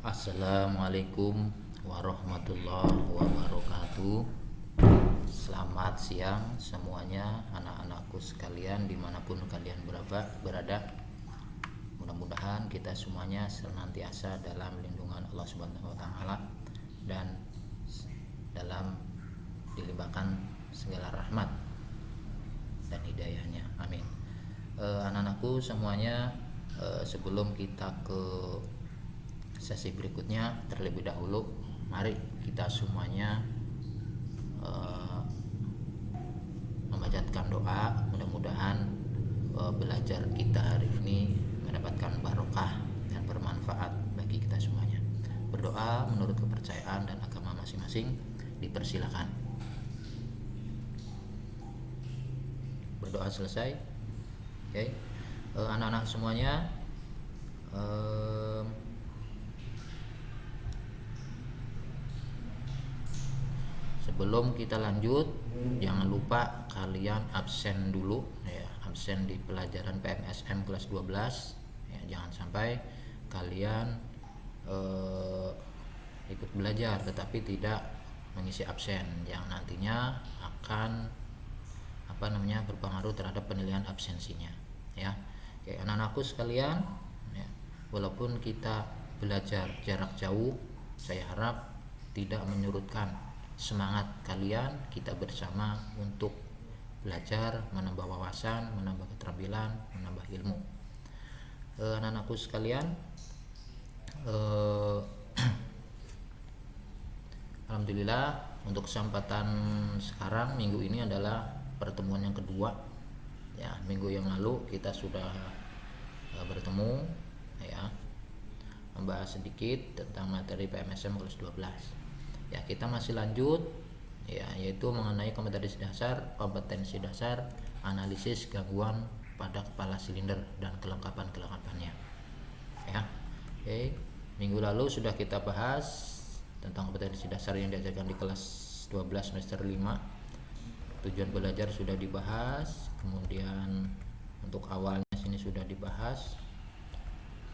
Assalamualaikum warahmatullahi wabarakatuh. Selamat siang semuanya, anak-anakku sekalian dimanapun kalian berada. Mudah-mudahan kita semuanya senantiasa dalam lindungan Allah Subhanahu wa Ta'ala dan dalam dilimpahkan segala rahmat dan hidayahnya, amin. Anak-anakku semuanya, sebelum kita ke sesi berikutnya, terlebih dahulu mari kita semuanya membacakan doa. Mudah-mudahan belajar kita hari ini mendapatkan barokah dan bermanfaat bagi kita semuanya. Berdoa menurut kepercayaan dan agama masing-masing, dipersilakan. Berdoa selesai. Oke. Anak-anak semuanya, sebelum kita lanjut, jangan lupa kalian absen dulu ya, absen di pelajaran PMSM kelas 12 ya. Jangan sampai kalian ikut belajar tetapi tidak mengisi absen, yang nantinya akan berpengaruh terhadap penilaian absensinya ya. Oke, anak-anakku sekalian ya, walaupun kita belajar jarak jauh, saya harap tidak menyurutkan semangat kalian. Kita bersama untuk belajar, menambah wawasan, menambah keterampilan, menambah ilmu. Anak-anakku sekalian, alhamdulillah untuk kesempatan sekarang, minggu ini adalah pertemuan yang kedua ya. Minggu yang lalu kita sudah bertemu ya, membahas sedikit tentang materi PMSM kelas 12 ya. Kita masih lanjut ya, yaitu mengenai kompetensi dasar analisis gangguan pada kepala silinder dan kelengkapan-kelengkapannya ya. Oke, minggu lalu sudah kita bahas tentang kompetensi dasar yang diajarkan di kelas 12 semester 5. Tujuan belajar sudah dibahas, kemudian untuk awalnya sini sudah dibahas,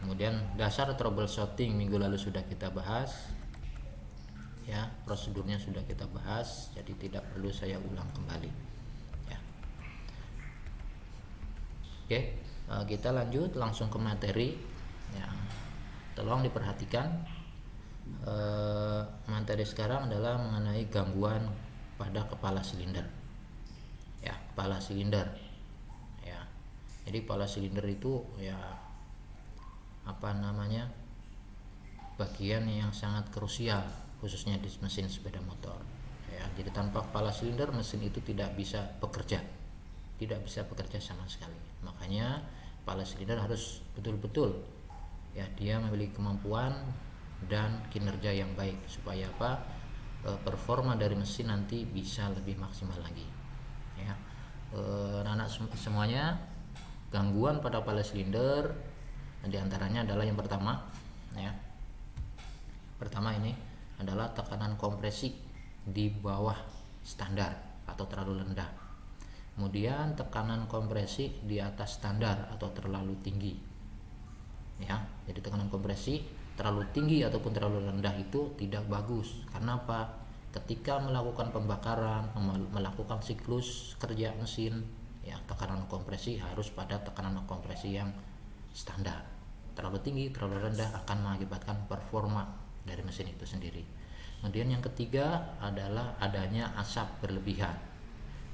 kemudian dasar troubleshooting minggu lalu sudah kita bahas ya, prosedurnya sudah kita bahas, jadi tidak perlu saya ulang kembali ya. Oke, kita lanjut langsung ke materi ya. Tolong diperhatikan, materi sekarang adalah mengenai gangguan pada kepala silinder ya. Kepala silinder ya, jadi kepala silinder itu ya bagian yang sangat krusial khususnya di mesin sepeda motor ya. Jadi tanpa kepala silinder mesin itu tidak bisa bekerja sama sekali. Makanya kepala silinder harus betul-betul ya, dia memiliki kemampuan dan kinerja yang baik supaya performa dari mesin nanti bisa lebih maksimal lagi ya. Anak semuanya, gangguan pada kepala silinder diantaranya adalah yang pertama ya. Pertama ini adalah tekanan kompresi di bawah standar atau terlalu rendah. Kemudian tekanan kompresi di atas standar atau terlalu tinggi ya. Jadi tekanan kompresi terlalu tinggi ataupun terlalu rendah itu tidak bagus. Karena apa? Ketika melakukan pembakaran, melakukan siklus kerja mesin ya, tekanan kompresi harus pada tekanan kompresi yang standar. Terlalu tinggi, terlalu rendah akan mengakibatkan performa dari mesin itu sendiri. Kemudian yang ketiga adalah adanya asap berlebihan.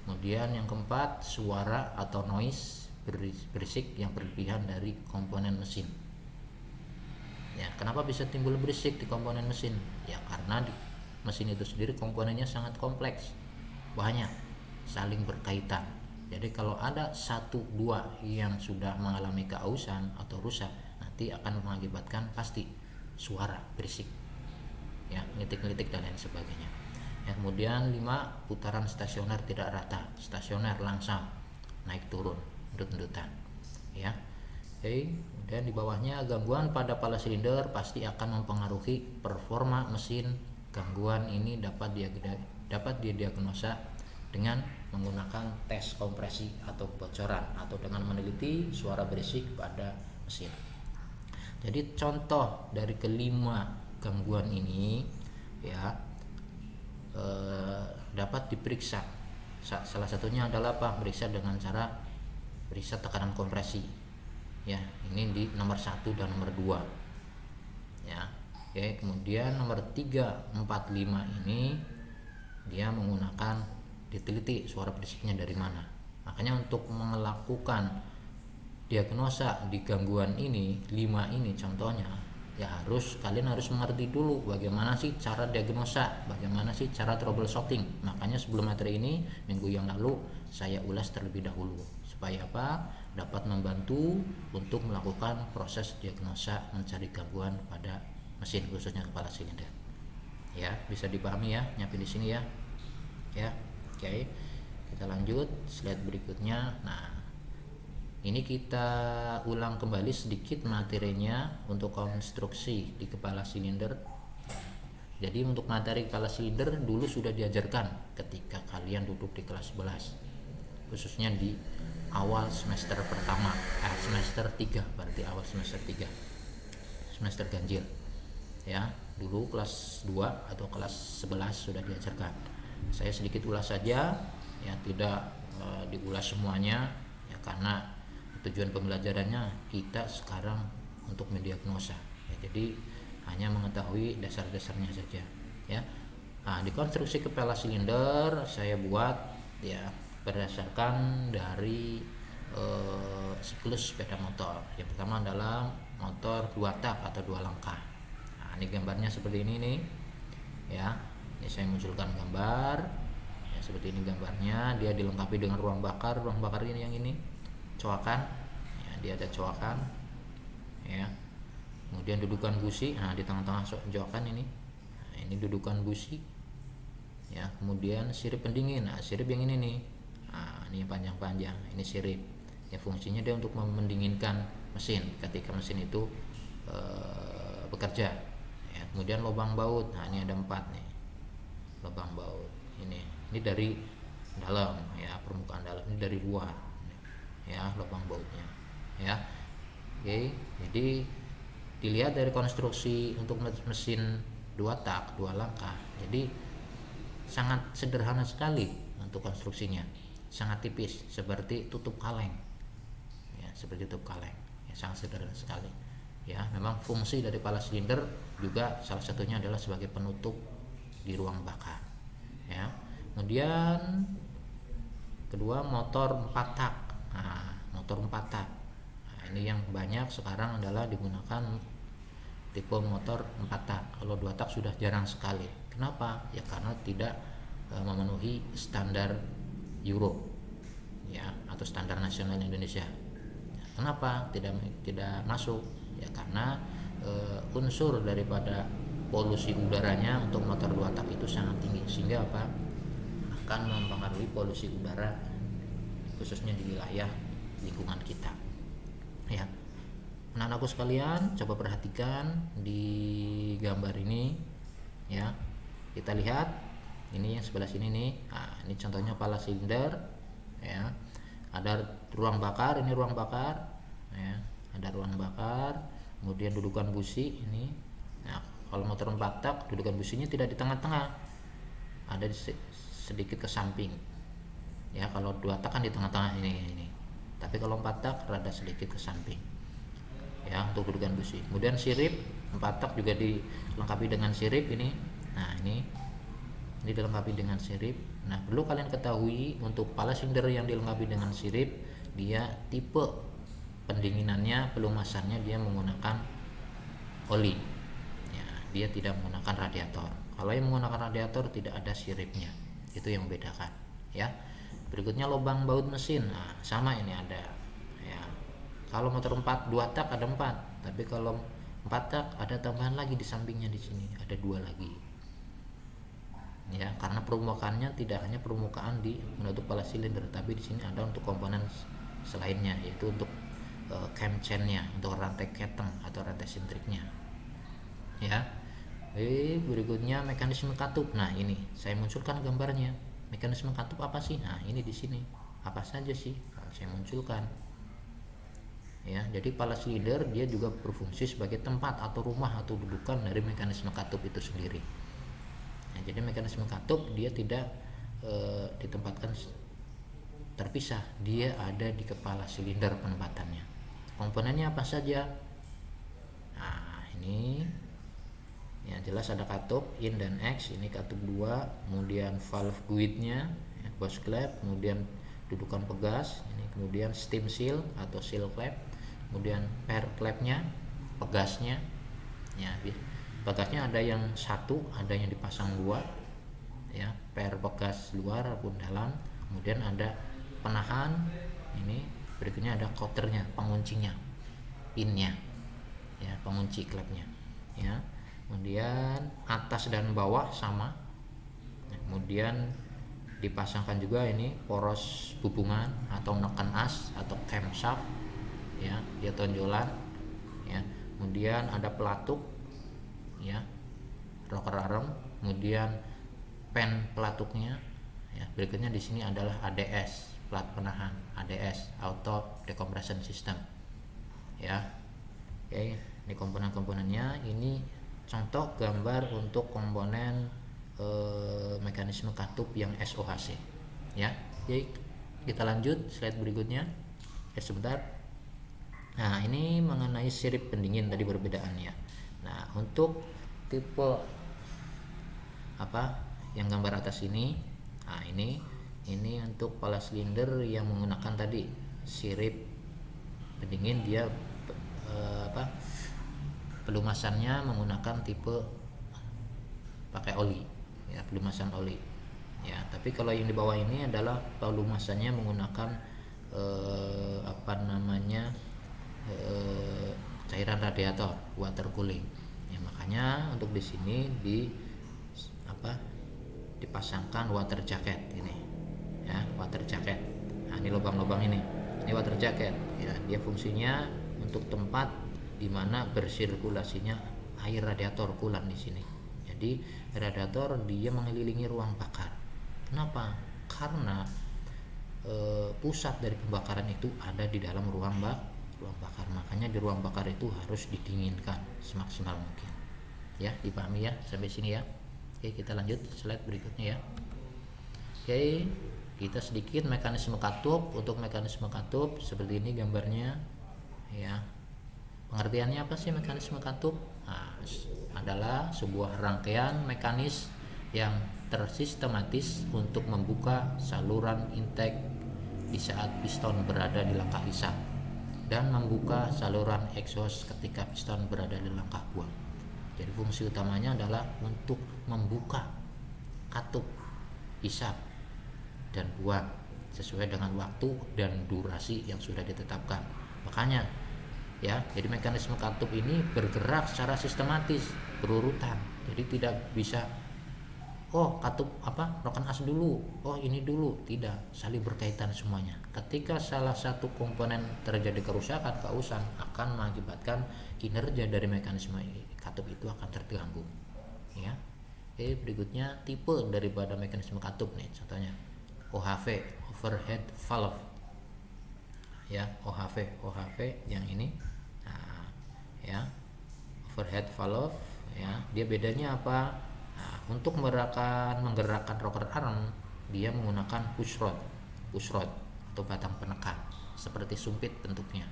Kemudian yang keempat, suara atau noise berisik yang berlebihan dari komponen mesin ya. Kenapa bisa timbul berisik di komponen mesin ya? Karena di mesin itu sendiri komponennya sangat kompleks, banyak, saling berkaitan. Jadi kalau ada satu dua yang sudah mengalami keausan atau rusak, nanti akan mengakibatkan pasti suara berisik ya, ngelitik-ngelitik dan lain sebagainya ya. Kemudian 5, putaran stasioner tidak rata, stasioner langsam, naik turun, endut-endutan ya. Oke, kemudian di bawahnya gangguan pada kepala silinder pasti akan mempengaruhi performa mesin. Gangguan ini dapat didiagnosa dengan menggunakan tes kompresi atau kebocoran atau dengan meneliti suara berisik pada mesin. Jadi contoh dari kelima gangguan ini ya dapat diperiksa. Salah satunya adalah apa? Periksa dengan cara periksa tekanan kompresi. Ya, ini di nomor 1 dan nomor 2. Ya. Oke, kemudian nomor 3, 4, 5 ini dia menggunakan diteliti suara berisiknya dari mana. Makanya untuk melakukan diagnosa di gangguan ini, 5 ini contohnya, ya kalian harus mengerti dulu bagaimana sih cara diagnosa, bagaimana sih cara troubleshooting. Makanya sebelum materi ini minggu yang lalu saya ulas terlebih dahulu supaya apa? Dapat membantu untuk melakukan proses diagnosa mencari gangguan pada mesin khususnya kepala silinder. Ya, bisa dipahami ya, nyampe di sini ya. Ya. Oke. Kita lanjut slide berikutnya. Nah, ini kita ulang kembali sedikit materinya untuk konstruksi di kepala silinder. Jadi untuk materi kepala silinder dulu sudah diajarkan ketika kalian duduk di kelas 11, khususnya di awal semester pertama, semester 3, berarti awal semester 3, semester ganjil ya. Dulu kelas 2 atau kelas 11 sudah diajarkan. Saya sedikit ulas saja ya, tidak diulas semuanya ya, karena tujuan pembelajarannya kita sekarang untuk mendiagnosa ya, jadi hanya mengetahui dasar-dasarnya saja ya. Nah, di konstruksi kepala silinder saya buat ya berdasarkan dari siklus sepeda motor. Yang pertama adalah motor 2 tak atau 2 langkah. Nah, ini gambarnya seperti ini nih ya. Ini saya munculkan gambar ya, seperti ini gambarnya. Dia dilengkapi dengan ruang bakar ini yang ini coakan ya, dia ada coakan ya. Kemudian dudukan busi, nah di tengah-tengah coakan ini, nah, ini dudukan busi ya. Kemudian sirip pendingin, nah sirip yang ini nih, nah ini yang panjang-panjang, ini sirip ya, fungsinya dia untuk mendinginkan mesin ketika mesin itu bekerja ya. Kemudian lubang baut, nah ini ada 4 nih lubang baut, ini dari dalam ya, permukaan dalam, ini dari luar ya lubang bautnya ya. Oke, jadi dilihat dari konstruksi untuk mesin 2 tak 2 langkah, jadi sangat sederhana sekali untuk konstruksinya, sangat tipis seperti tutup kaleng ya, seperti tutup kaleng ya, sangat sederhana sekali ya. Memang fungsi dari kepala silinder juga salah satunya adalah sebagai penutup di ruang bakar ya. Kemudian kedua, motor 4 tak. Nah, motor 4 tak. Nah, ini yang banyak sekarang adalah digunakan tipe motor 4 tak. Kalau 2 tak sudah jarang sekali. Kenapa? Ya karena tidak memenuhi standar Euro ya, atau standar nasional Indonesia. Kenapa tidak masuk? Ya karena unsur daripada polusi udaranya untuk motor 2 tak itu sangat tinggi, sehingga apa? Akan mempengaruhi polusi udara khususnya di wilayah lingkungan kita ya. Anak-anakku sekalian, coba perhatikan di gambar ini ya. Kita lihat ini yang sebelah sini nih. Nah, ini contohnya kepala silinder ya. Ada ruang bakar, ini ruang bakar ya. Ada ruang bakar, kemudian dudukan busi ini. Nah, kalau motor 4 tak dudukan businya tidak di tengah-tengah, ada sedikit ke samping ya. Kalau 2 tak kan di tengah-tengah ini. Tapi kalau 4 tak rada sedikit ke samping ya untuk dudukan busi. Kemudian sirip 4 tak juga dilengkapi dengan sirip ini. Nah, ini dilengkapi dengan sirip. Nah, perlu kalian ketahui untuk kepala silinder yang dilengkapi dengan sirip, dia tipe pendinginannya, pelumasannya dia menggunakan oli ya, dia tidak menggunakan radiator. Kalau yang menggunakan radiator tidak ada siripnya, itu yang membedakan ya. Berikutnya lubang baut mesin. Nah, sama ini ada ya. Kalau motor 2 tak ada 4, tapi kalau 4 tak ada tambahan lagi di sampingnya, di sini ada 2 lagi ya, karena permukaannya tidak hanya permukaan di menutup kepala silinder, tapi di sini ada untuk komponen selainnya, yaitu untuk cam chainnya, untuk rantai keteng atau rantai sintriknya ya. Berikutnya mekanisme katup. Nah, ini saya munculkan gambarnya. Mekanisme katup apa sih? Nah, ini di sini apa saja sih? Nah, saya munculkan ya. Jadi pala silinder dia juga berfungsi sebagai tempat atau rumah atau dudukan dari mekanisme katup itu sendiri. Nah, jadi mekanisme katup dia tidak ditempatkan terpisah, dia ada di kepala silinder penempatannya. Komponennya apa saja? Nah, ini ya jelas ada katup in dan X, ini katup 2, kemudian valve guidnya ya, ghost clap, kemudian dudukan pegas ini, kemudian steam seal atau seal clap, kemudian pair clapnya, pegasnya ya. Pegasnya ada yang satu, ada yang dipasang 2 ya, pair pegas luar maupun dalam. Kemudian ada penahan ini, berikutnya ada counternya, penguncinya, pinnya ya, pengunci klapnya ya. Kemudian atas dan bawah sama. Kemudian dipasangkan juga ini poros hubungan atau neken as atau camshaft ya, dia tonjolan ya. Kemudian ada pelatuk ya, rocker arm, kemudian pen pelatuknya ya. Berikutnya di sini adalah ADS, plat penahan, ADS auto decompression system ya. Oke, ini komponen-komponennya. Ini contoh gambar untuk komponen mekanisme katup yang SOHC ya. Oke, kita lanjut slide berikutnya ya, sebentar. Nah, ini mengenai sirip pendingin tadi perbedaannya. Nah, untuk tipe apa yang gambar atas ini, nah ini untuk pala silinder yang menggunakan tadi sirip pendingin, dia pelumasannya menggunakan tipe pakai oli ya, pelumasan oli ya. Tapi kalau yang di bawah ini adalah pelumasannya menggunakan cairan radiator, water cooling ya. Makanya untuk di sini dipasangkan water jacket ini ya, water jacket. Nah, ini lubang-lubang ini water jacket ya. Dia fungsinya untuk tempat di mana bersirkulasinya air radiator coolant di sini. Jadi radiator dia mengelilingi ruang bakar. Kenapa? Karena pusat dari pembakaran itu ada di dalam ruang bakar. Makanya di ruang bakar itu harus didinginkan semaksimal mungkin. Ya, dipahami ya sampai sini ya. Oke, kita lanjut slide berikutnya ya. Oke, kita sedikit mekanisme katup. Untuk mekanisme katup seperti ini gambarnya ya. Pengertiannya apa sih mekanisme katup? Nah, adalah sebuah rangkaian mekanis yang tersistematis untuk membuka saluran intake di saat piston berada di langkah hisap dan membuka saluran exhaust ketika piston berada di langkah buang. Jadi fungsi utamanya adalah untuk membuka katup hisap dan buang sesuai dengan waktu dan durasi yang sudah ditetapkan. Makanya ya, jadi mekanisme katup ini bergerak secara sistematis, berurutan. Jadi tidak bisa katup rokan as dulu, ini dulu, tidak, saling berkaitan semuanya. Ketika salah satu komponen terjadi kerusakan, kausan akan mengakibatkan kinerja dari mekanisme katup itu akan terganggu ya. Oke, berikutnya tipe daripada mekanisme katup nih, contohnya OHV, overhead valve ya, OHV yang ini. Nah, ya, overhead valve ya, dia bedanya apa? Nah, untuk menggerakkan rocker arm dia menggunakan push rod atau batang penekan seperti sumpit bentuknya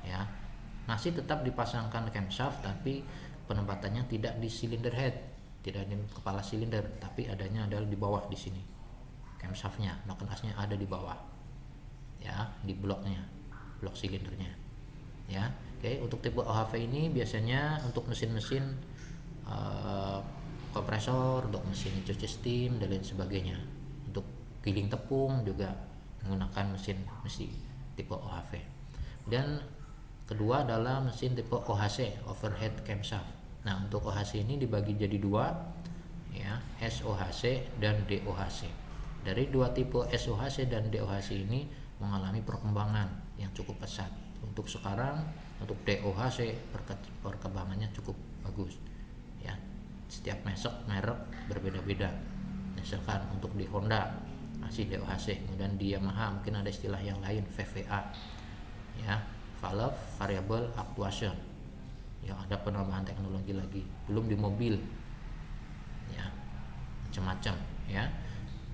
ya. Masih tetap dipasangkan camshaft, tapi penempatannya tidak di cylinder head, tidak di kepala silinder, tapi adanya adalah di bawah di sini. Camshaftnya, noken asnya ada di bawah ya, di blok silindernya ya. Oke, untuk tipe OHV ini biasanya untuk mesin-mesin kompresor, untuk mesin cuci steam dan lain sebagainya. Untuk giling tepung juga menggunakan mesin tipe OHV. Dan kedua adalah mesin tipe OHC, overhead camshaft. Nah, untuk OHC ini dibagi jadi dua ya, SOHC dan DOHC. Dari dua tipe SOHC dan DOHC ini mengalami perkembangan yang cukup pesat. Untuk sekarang, untuk DOHC perkembangannya cukup bagus ya. Setiap merek berbeda-beda. Misalkan untuk di Honda masih DOHC, kemudian di Yamaha mungkin ada istilah yang lain, VVA ya, valve variable actuation. Ya, ada penambahan teknologi lagi, belum di mobil ya, macam-macam ya.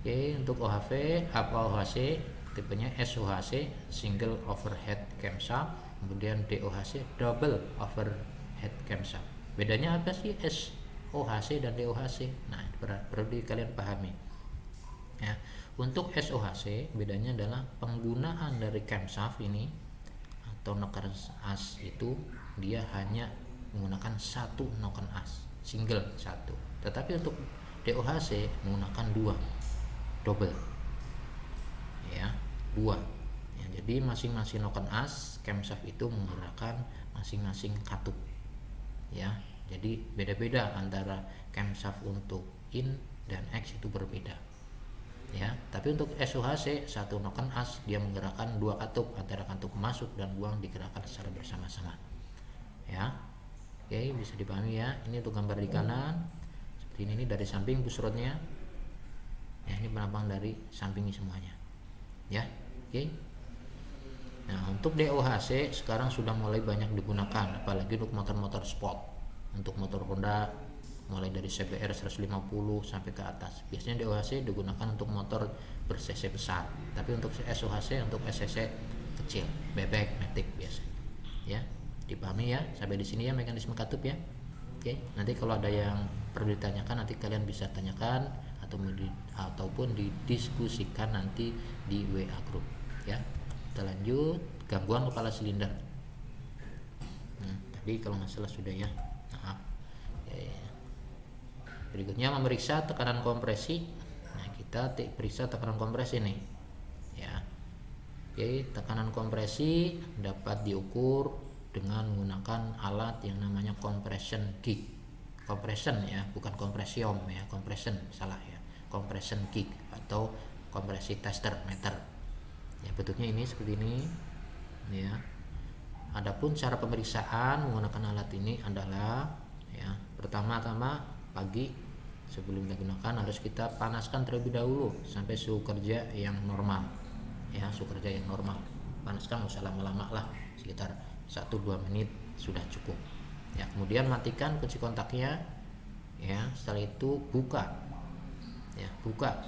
Oke, untuk OHV OHC tipenya SOHC single overhead camshaft, kemudian DOHC double overhead camshaft. Bedanya apa sih SOHC dan DOHC? Nah, perlu kalian pahami ya. Untuk SOHC bedanya adalah penggunaan dari camshaft ini atau noken as itu dia hanya menggunakan satu noken as, single satu. Tetapi untuk DOHC menggunakan dua, double ya, dua ya. Jadi masing-masing noken as camshaft itu menggunakan masing-masing katup ya. Jadi beda-beda antara camshaft untuk in dan X itu berbeda ya. Tapi untuk SOHC satu noken as dia menggerakkan dua katup, antara katup masuk dan buang digerakkan secara bersama-sama ya. Oke, bisa dipahami ya. Ini untuk gambar di kanan seperti ini dari samping push rodnya ya, ini penampang dari samping semuanya ya. Oke. Nah, untuk DOHC sekarang sudah mulai banyak digunakan, apalagi untuk motor-motor sport. Untuk motor Honda mulai dari CBR 150 sampai ke atas. Biasanya DOHC digunakan untuk motor ber-cc besar. Tapi untuk SOHC untuk SCC kecil, bebek, matic biasanya. Ya, dipahami ya sampai di sini ya mekanisme katup ya. Oke, nanti kalau ada yang perlu ditanyakan nanti kalian bisa tanyakan ataupun didiskusikan nanti di WA group ya. Kita lanjut gangguan kepala silinder. Tadi kalau nggak salah sudah ya. Maaf. Berikutnya memeriksa tekanan kompresi. Nah, kita periksa tekanan kompresi nih ya. Oke, tekanan kompresi dapat diukur dengan menggunakan alat yang namanya compression gauge. Compression ya, bukan kompresium ya, compression salah ya. Compression gauge atau kompresi tester meter. Ya, bentuknya ini seperti ini ya. Adapun cara pemeriksaan menggunakan alat ini adalah ya, pertama-tama pagi sebelum digunakan harus kita panaskan terlebih dahulu sampai suhu kerja yang normal ya, suhu kerja yang normal. Panaskan nggak usah lama-lama lah, sekitar 1-2 menit sudah cukup ya. Kemudian matikan kunci kontaknya ya. Setelah itu buka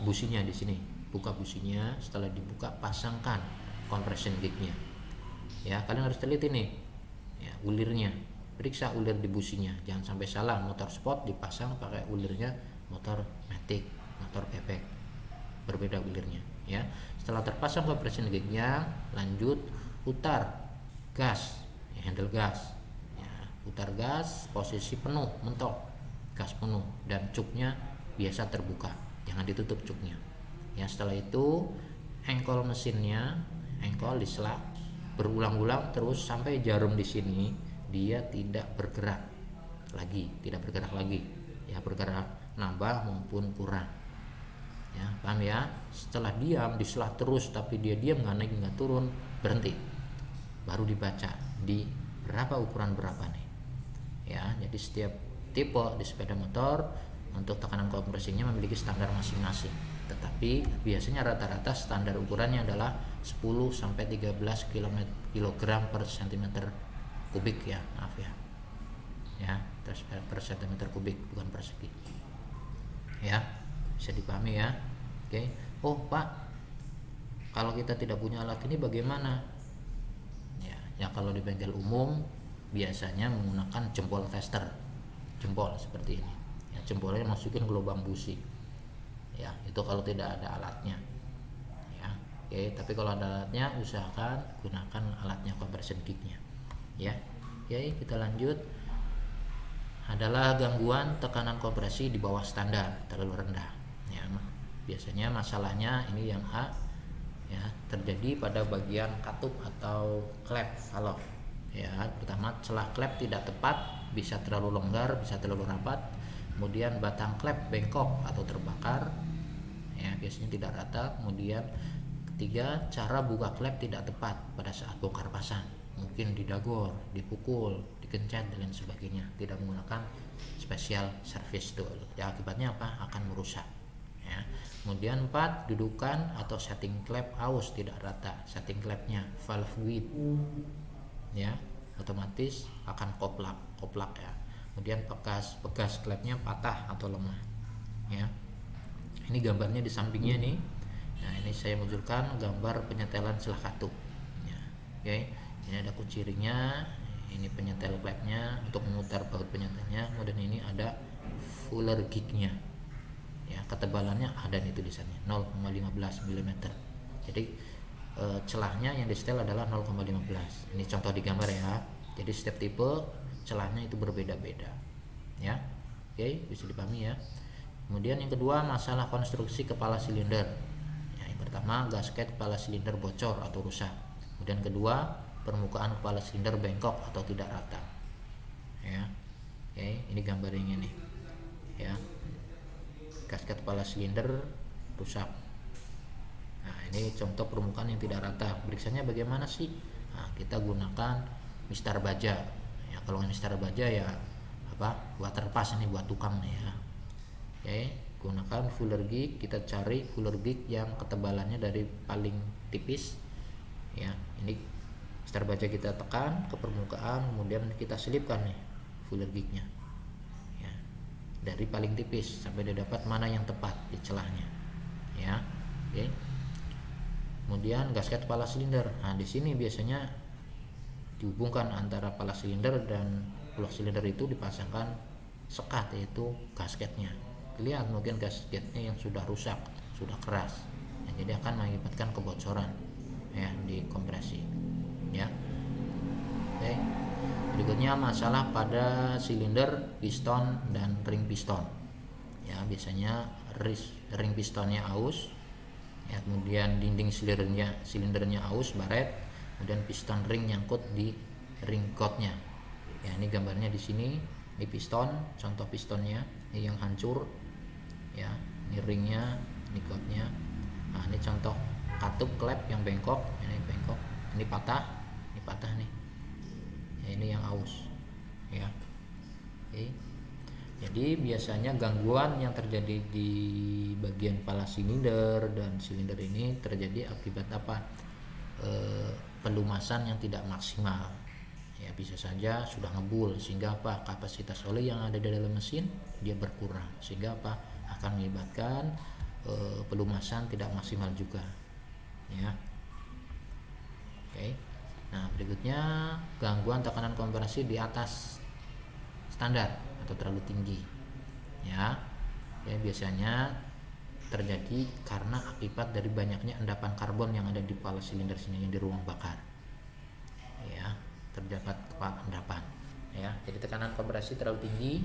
businya di sini, buka businya. Setelah dibuka pasangkan compression gauge-nya ya. Kalian harus teliti nih ya, ulirnya, periksa ulir di businya, jangan sampai salah. Motor sport dipasang pakai ulirnya motor matic, motor bebek, berbeda ulirnya ya. Setelah terpasang compression gauge-nya, lanjut putar gas ya, handle gas ya. Putar gas posisi penuh, mentok gas penuh, dan cuknya biasa terbuka, jangan ditutup cuknya ya. Setelah itu engkol mesinnya, engkol diselak berulang-ulang terus sampai jarum di sini dia tidak bergerak lagi ya, bergerak nambah maupun kurang ya, paham ya. Setelah diam diselak terus tapi dia diam, nggak naik nggak turun, berhenti, baru dibaca di berapa, ukuran berapa nih ya. Jadi setiap tipe di sepeda motor untuk tekanan kompresinya memiliki standar masing-masing, tetapi biasanya rata-rata standar ukurannya adalah 10 sampai 13 kg per cm kubik ya, maaf ya per cm kubik, bukan persegi ya. Bisa dipahami ya. Oke. Oh Pak, kalau kita tidak punya alat ini bagaimana ya? Kalau di bengkel umum biasanya menggunakan jempol tester, jempol seperti ini ya. Jempolnya masukin ke lubang busi ya, itu kalau tidak ada alatnya ya. Oke, tapi kalau ada alatnya usahakan gunakan alatnya, compression gauge-nya ya. Oke, kita lanjut. Adalah gangguan tekanan kompresi di bawah standar, terlalu rendah ya. Biasanya masalahnya ini yang A ya, terjadi pada bagian katup atau klep valve ya. Pertama, celah klep tidak tepat, bisa terlalu longgar, bisa terlalu rapat. Kemudian batang klep bengkok atau terbakar ya, biasanya tidak rata. Kemudian ketiga, cara buka klep tidak tepat pada saat bongkar pasang, mungkin didagor, dipukul, dikencet dan lain sebagainya, tidak menggunakan special service tool ya. Akibatnya apa? Akan merusak ya. Kemudian 4, dudukan atau setting klep aus tidak rata, setting klepnya valve width ya, otomatis akan koplak ya. Kemudian bekas klepnya patah atau lemah ya. Ini gambarnya di sampingnya nih. Nah, ini saya munculkan gambar penyetelan celah katup ya. Oke, ini ada kunci ringnya, ini penyetel klepnya untuk memutar baut penyetelnya, kemudian ini ada fuller gignya ya, ketebalannya ada nih tulisannya 0,15 mm. Jadi celahnya yang disetel adalah 0,15. Ini contoh di gambar ya. Jadi setiap tipe celahnya itu berbeda-beda ya. Oke, bisa dipahami ya. Kemudian yang kedua, masalah konstruksi kepala silinder ya. Yang pertama, gasket kepala silinder bocor atau rusak. Kemudian kedua, permukaan kepala silinder bengkok atau tidak rata ya. Oke, ini gambarnya nih ya. Gasket kepala silinder rusak. Nah, ini contoh permukaan yang tidak rata. Periksanya bagaimana sih? Nah, kita gunakan mistar baja ya. Kalau mistar baja ya buat terpas, ini buat tukang nih ya. Oke, gunakan fuller gig. Kita cari fuller gig yang ketebalannya dari paling tipis ya. Ini mistar baja kita tekan ke permukaan, kemudian kita selipkan nih fuller gignya ya, dari paling tipis sampai dia dapat mana yang tepat di celahnya ya. Oke. Kemudian gasket kepala silinder. Nah, di sini biasanya dihubungkan antara kepala silinder dan blok silinder, itu dipasangkan sekat, yaitu gasketnya. Lihat mungkin gasketnya yang sudah rusak, sudah keras ya, jadi akan mengakibatkan kebocoran ya di kompresi ya. Oke. Berikutnya masalah pada silinder, piston dan ring piston ya. Biasanya ring pistonnya aus ya, kemudian dinding silindernya aus baret, kemudian piston ring nyangkut di ring coatnya ya. Ini gambarnya di sini. Ini piston, contoh pistonnya ini yang hancur ya. Ini ringnya, ini coatnya. Nah, ini contoh katup klep yang bengkok, ini bengkok, ini patah nih ya, ini yang aus ya. Oke. Jadi biasanya gangguan yang terjadi di bagian kepala silinder dan silinder ini terjadi akibat apa? Pelumasan yang tidak maksimal ya. Bisa saja sudah ngebul sehingga apa? Kapasitas oli yang ada di dalam mesin dia berkurang, sehingga apa? Akan menyebabkan pelumasan tidak maksimal juga ya. Oke. Nah, berikutnya gangguan tekanan kompresi di atas standar atau terlalu tinggi ya. Ya, biasanya terjadi karena akibat dari banyaknya endapan karbon yang ada di kepala silinder sini, yang di ruang bakar ya. Terdapat endapan ya. Jadi tekanan kompresi terlalu tinggi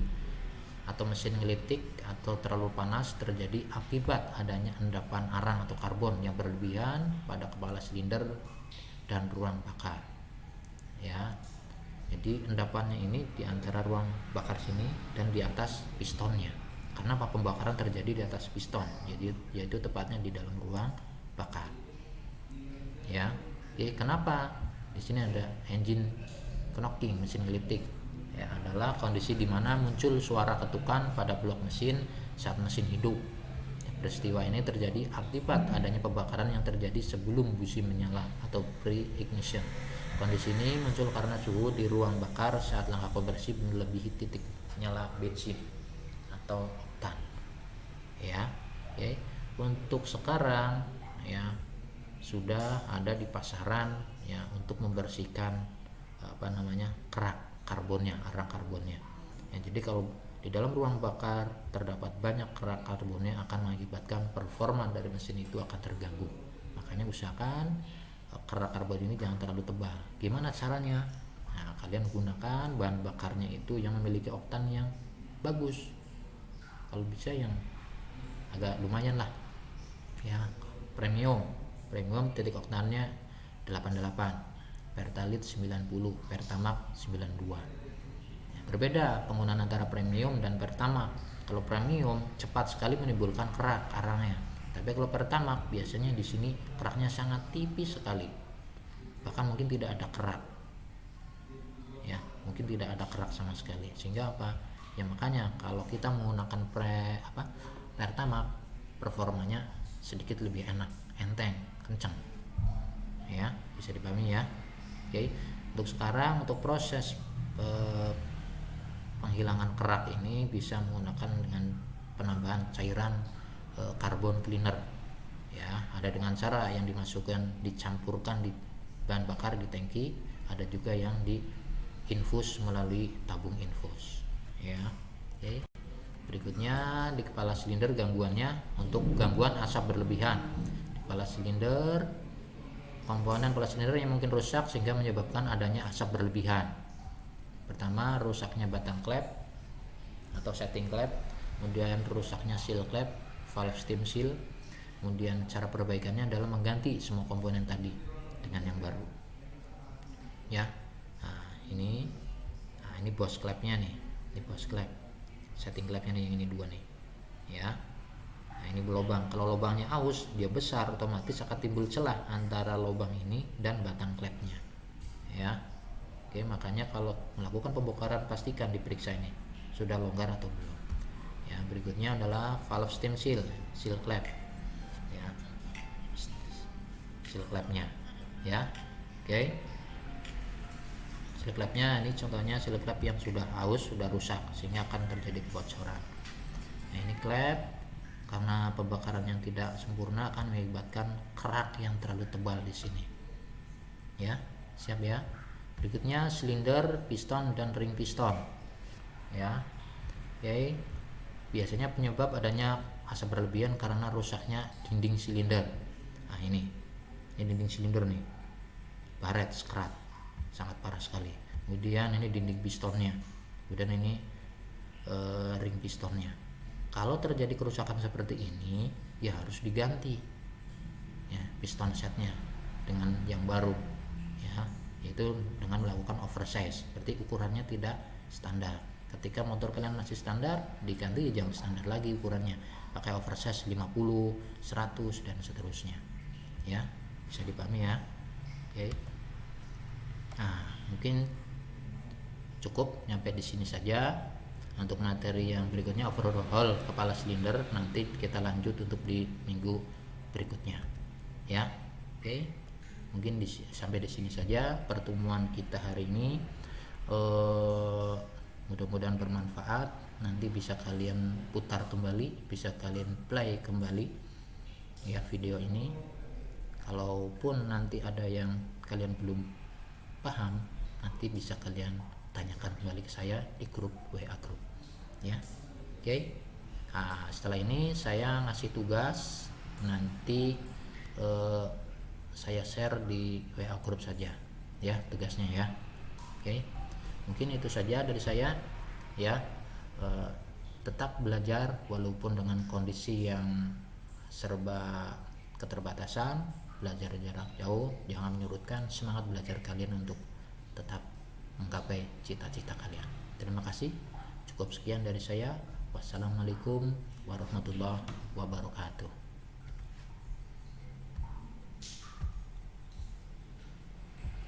atau mesin ngelitik atau terlalu panas terjadi akibat adanya endapan arang atau karbon yang berlebihan pada kepala silinder dan ruang bakar ya. Jadi endapannya ini di antara ruang bakar sini dan di atas pistonnya. Karena apa? Pembakaran terjadi di atas piston, jadi yaitu tepatnya di dalam ruang bakar ya. Jadi kenapa di sini ada engine knocking, mesin ngeliptik ya, adalah kondisi di mana muncul suara ketukan pada blok mesin saat mesin hidup. Peristiwa ini terjadi akibat adanya pembakaran yang terjadi sebelum busi menyala atau pre-ignition. Kondisi ini muncul karena suhu di ruang bakar saat langkah kompresi melebihi titik nyala bensin atau oktan ya. Oke. Untuk sekarang ya sudah ada di pasaran ya untuk membersihkan kerak karbonnya, arang karbonnya ya. Jadi kalau di dalam ruang bakar terdapat banyak kerak karbonnya akan mengakibatkan performa dari mesin itu akan terganggu. Makanya usahakan kerak karbon ini jangan terlalu tebal. Gimana caranya? Nah, kalian gunakan bahan bakarnya itu yang memiliki oktan yang bagus, kalau bisa yang agak lumayan lah ya. Premium titik oktannya 88, Pertalite 90, Pertamax 92 ya. Berbeda penggunaan antara premium dan Pertamax. Kalau premium cepat sekali menimbulkan kerak arangnya, tapi kalau Pertamax biasanya di sini keraknya sangat tipis sekali, bahkan mungkin tidak ada kerak ya, mungkin tidak ada kerak sama sekali. Sehingga apa ya, makanya kalau kita menggunakan Pertamax performanya sedikit lebih enak, enteng, kencang ya. Bisa dipahami ya. Oke. Untuk sekarang untuk proses penghilangan kerak ini bisa menggunakan dengan penambahan cairan carbon cleaner ya. Ada dengan cara yang dimasukkan, dicampurkan di bahan bakar di tangki, ada juga yang diinfus melalui tabung infus ya. Oke. Berikutnya di kepala silinder gangguannya, untuk gangguan asap berlebihan di kepala silinder, komponen kepala silinder yang mungkin rusak sehingga menyebabkan adanya asap berlebihan. Pertama, rusaknya batang klep atau setting klep, kemudian rusaknya seal klep, valve steam seal. Kemudian cara perbaikannya adalah mengganti semua komponen tadi dengan yang baru ya. Nah ini bos klepnya nih, ini bos klep, setting klepnya nih, yang ini dua nih ya. Nah ini lubang, kalau lubangnya aus dia besar, otomatis akan timbul celah antara lubang ini dan batang klepnya ya. Oke, makanya kalau melakukan pembongkaran pastikan diperiksa ini sudah longgar atau belum ya. Berikutnya adalah valve steam seal, seal klep ya, seal klepnya ya. Oke, seal klepnya ini contohnya seal klep yang sudah aus, sudah rusak sehingga akan terjadi kebocoran. Nah ini klep karena pembakaran yang tidak sempurna akan mengakibatkan kerak yang terlalu tebal di sini ya. Siap ya. Berikutnya silinder, piston dan ring piston ya. Oke, biasanya penyebab adanya asap berlebihan karena rusaknya dinding silinder. Nah ini dinding silinder nih, baret, skrat, sangat parah sekali. Kemudian ini dinding pistonnya, kemudian ini ring pistonnya. Kalau terjadi kerusakan seperti ini ya harus diganti ya piston setnya dengan yang baru ya, yaitu dengan melakukan oversize, berarti ukurannya tidak standar. Ketika motor kalian masih standar, diganti jangan standar lagi ukurannya, pakai oversize 50, 100 dan seterusnya ya. Bisa dipahami ya. Oke. Nah mungkin cukup nyampe di sini saja. Untuk materi yang berikutnya, overhaul kepala silinder, nanti kita lanjut untuk di minggu berikutnya ya. Oke, mungkin sampai di sini saja pertemuan kita hari ini. Mudah-mudahan bermanfaat. Nanti bisa kalian putar kembali, bisa kalian play kembali ya video ini. Kalaupun nanti ada yang kalian belum paham, nanti bisa kalian tanyakan kembali ke saya di grup WA grup ya. Oke. Nah, setelah ini saya ngasih tugas, nanti saya share di WA grup saja ya tugasnya ya. Oke, mungkin itu saja dari saya ya. Tetap belajar walaupun dengan kondisi yang serba keterbatasan, belajar jarak jauh, jangan menyurutkan semangat belajar kalian untuk tetap menggapai cita-cita kalian. Terima kasih. Cukup sekian dari saya. Wassalamualaikum warahmatullahi wabarakatuh.